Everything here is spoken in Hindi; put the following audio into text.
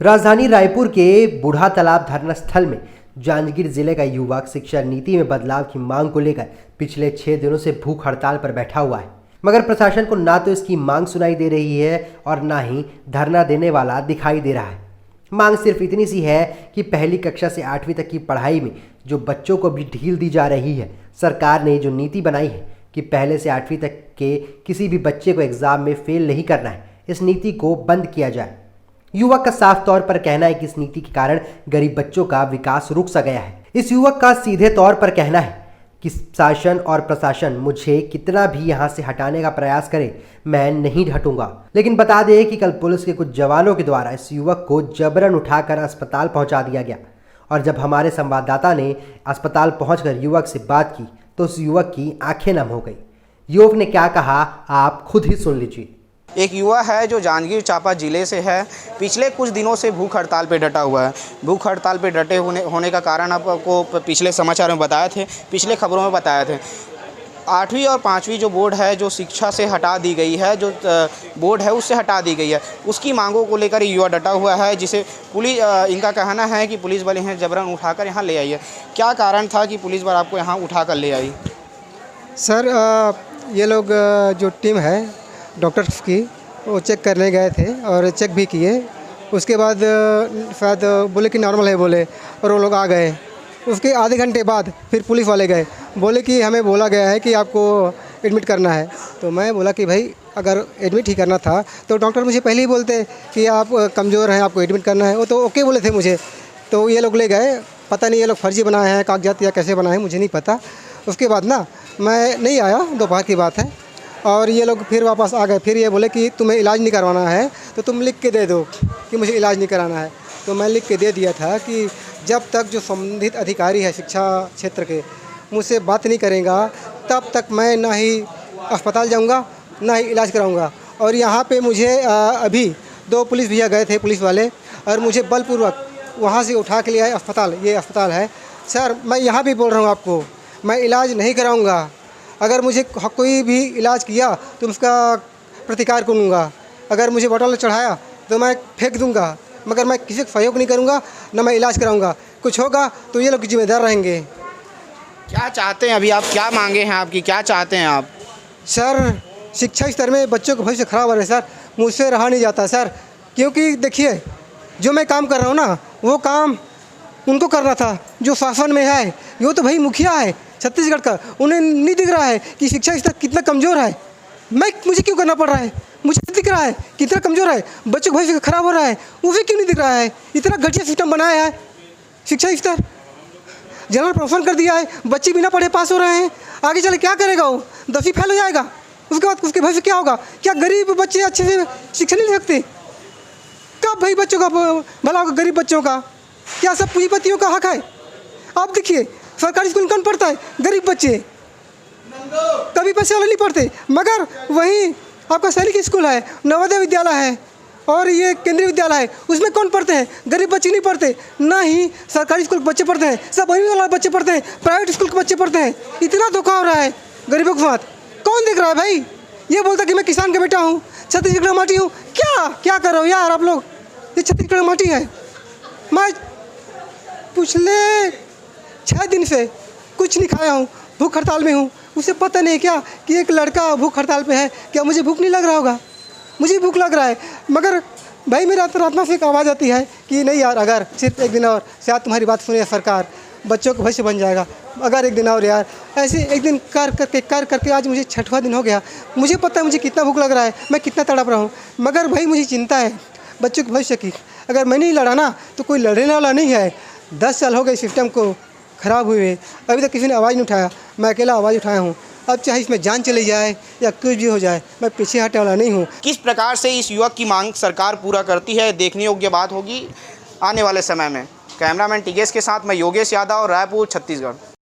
राजधानी रायपुर के बूढ़ा तालाब धरना स्थल में जांजगीर जिले का युवक शिक्षा नीति में बदलाव की मांग को लेकर पिछले 6 दिनों से भूख हड़ताल पर बैठा हुआ है, मगर प्रशासन को ना तो इसकी मांग सुनाई दे रही है और ना ही धरना देने वाला दिखाई दे रहा है। मांग सिर्फ इतनी सी है कि पहली कक्षा से 8वीं तक की पढ़ाई में जो बच्चों को भी ढील दी जा रही है, सरकार ने जो नीति बनाई है कि पहले से 8वीं तक के किसी भी बच्चे को एग्जाम में फेल नहीं करना है, इस नीति को बंद किया जाए। युवक का साफ तौर पर कहना है कि इस नीति के कारण गरीब बच्चों का विकास रुक सा गया है। इस युवक का सीधे तौर पर कहना है कि शासन और प्रशासन मुझे कितना भी यहां से हटाने का प्रयास करे, मैं नहीं हटूंगा। लेकिन बता दें कि कल पुलिस के कुछ जवानों के द्वारा इस युवक को जबरन उठाकर अस्पताल पहुंचा दिया गया और जब हमारे संवाददाता ने अस्पताल पहुंचकर युवक से बात की तो उस युवक की आंखें नम हो गई। युवक ने क्या कहा आप खुद ही सुन लीजिए। एक युवा है जो जांजगीर चांपा ज़िले से है, पिछले कुछ दिनों से भूख हड़ताल पे डटा हुआ है। भूख हड़ताल पे डटे होने का कारण आपको पिछले समाचार में बताए थे, पिछले खबरों में बताए थे। 8वीं और 5वीं जो बोर्ड है, जो शिक्षा से हटा दी गई है, जो बोर्ड है उससे हटा दी गई है, उसकी मांगों को लेकर युवा डटा हुआ है, जिसे पुलिस इनका कहना है कि पुलिस वाले हैं जबरन उठाकर यहाँ ले आई है। क्या कारण था कि पुलिस वाले आपको यहाँ उठाकर ले आई? सर ये लोग जो टीम है डॉक्टर्स की, वो चेक करने गए थे और चेक भी किए। उसके बाद शायद बोले कि नॉर्मल है बोले, और वो लोग आ गए। उसके आधे घंटे बाद फिर पुलिस वाले गए, बोले कि हमें बोला गया है कि आपको एडमिट करना है। तो मैं बोला कि भाई अगर एडमिट ही करना था तो डॉक्टर मुझे पहले ही बोलते कि आप कमज़ोर हैं, आपको एडमिट करना है। वो तो ओके बोले थे मुझे। तो ये लोग ले गए, पता नहीं ये लोग फर्जी बनाए हैं कागजात या कैसे बनाए हैं, मुझे नहीं पता। उसके बाद ना मैं नहीं आया, दोपहर की बात है, और ये लोग फिर वापस आ गए। फिर ये बोले कि तुम्हें इलाज नहीं करवाना है तो तुम लिख के दे दो कि मुझे इलाज नहीं कराना है। तो मैं लिख के दे दिया था कि जब तक जो संबंधित अधिकारी है शिक्षा क्षेत्र के मुझसे बात नहीं करेगा तब तक मैं ना ही अस्पताल जाऊंगा ना ही इलाज कराऊंगा। और यहाँ पे मुझे अभी 2 पुलिस भैया गए थे, पुलिस वाले, और मुझे बलपूर्वक वहाँ से उठा के ले आए अस्पताल। ये अस्पताल है सर। मैं यहाँ भी बोल रहा हूँ आपको, मैं इलाज नहीं कराऊँगा। अगर मुझे कोई भी इलाज किया तो उसका प्रतिकार करूँगा। अगर मुझे बोतल चढ़ाया तो मैं फेंक दूँगा, मगर मैं किसी को सहयोग नहीं करूँगा, ना मैं इलाज कराऊँगा। कुछ होगा तो ये लोग जिम्मेदार रहेंगे। क्या चाहते हैं अभी आप? क्या मांगे हैं आपकी? क्या चाहते हैं आप? सर शिक्षा स्तर में बच्चों का भविष्य खराब हो रहा है सर, मुझसे रहा नहीं जाता सर। क्योंकि देखिए जो मैं काम कर रहा हूँ ना, वो काम उनको करना था जो शासन में है। वो तो भाई मुखिया है छत्तीसगढ़ का, उन्हें नहीं दिख रहा है कि शिक्षा स्तर कितना कमज़ोर है। मुझे क्यों करना पड़ रहा है? मुझे दिख रहा है कितना कमज़ोर है, बच्चों का भविष्य खराब हो रहा है, उसे क्यों नहीं दिख रहा है? इतना घटिया सिस्टम बनाया है शिक्षा स्तर, जनरल प्रमोशन कर दिया है, बच्चे बिना पढ़े पास हो रहे हैं। आगे चले क्या करेगा वो? 10वीं फेल हो जाएगा, उसके बाद उसके भविष्य क्या होगा? क्या गरीब बच्चे अच्छे से शिक्षा नहीं ले सकते? कब भाई बच्चों का भला होगा? गरीब बच्चों का क्या सब पूंजीपतियों का हक है? आप देखिए सरकारी स्कूल में कौन पढ़ता है? गरीब बच्चे, कभी पैसे वाले नहीं पढ़ते। मगर वहीं आपका सैनिक स्कूल है, नवोदय विद्यालय है और ये केंद्रीय विद्यालय है, उसमें कौन पढ़ते हैं? गरीब बच्चे नहीं पढ़ते। ना ही सरकारी स्कूल के बच्चे पढ़ते हैं, सब वही वाला बच्चे पढ़ते हैं, प्राइवेट स्कूल के बच्चे पढ़ते हैं। इतना धोखा हो रहा है गरीबों के साथ। कौन देख रहा है भाई? ये बोलता कि मैं किसान का बेटा हूँ, छत्तीसगढ़ की माटी हूँ। क्या कर रहे हो यार आप लोग? ये छत्तीसगढ़ की माटी है। मैं पिछले 6 दिन से कुछ नहीं खाया हूँ, भूख हड़ताल में हूँ। उसे पता नहीं क्या कि एक लड़का भूख हड़ताल पे है, क्या मुझे भूख नहीं लग रहा होगा? मुझे भूख लग रहा है। मगर भाई मेरे अंतरात्मा से एक आवाज़ आती है कि नहीं यार, अगर सिर्फ एक दिन और शायद तुम्हारी बात सुने सरकार, बच्चों का भविष्य बन जाएगा। अगर एक दिन और यार, ऐसे एक दिन कर करके आज मुझे 6वां दिन हो गया। मुझे पता है मुझे कितना भूख लग रहा है, मैं कितना तड़प रहा हूँ, मगर भाई मुझे चिंता है बच्चों के भविष्य की। अगर मैं नहीं लड़ा ना तो कोई लड़ने वाला नहीं है। 10 साल हो गए सिस्टम को ख़राब हुए, अभी तक किसी ने आवाज़ नहीं उठाया। मैं अकेला आवाज़ उठाया हूँ। अब चाहे इसमें जान चली जाए या कुछ भी हो जाए, मैं पीछे हटने वाला नहीं हूँ। किस प्रकार से इस युवक की मांग सरकार पूरा करती है, देखने योग्य बात होगी आने वाले समय में। कैमरामैन टिगेश के साथ मैं योगेश यादव, रायपुर, छत्तीसगढ़।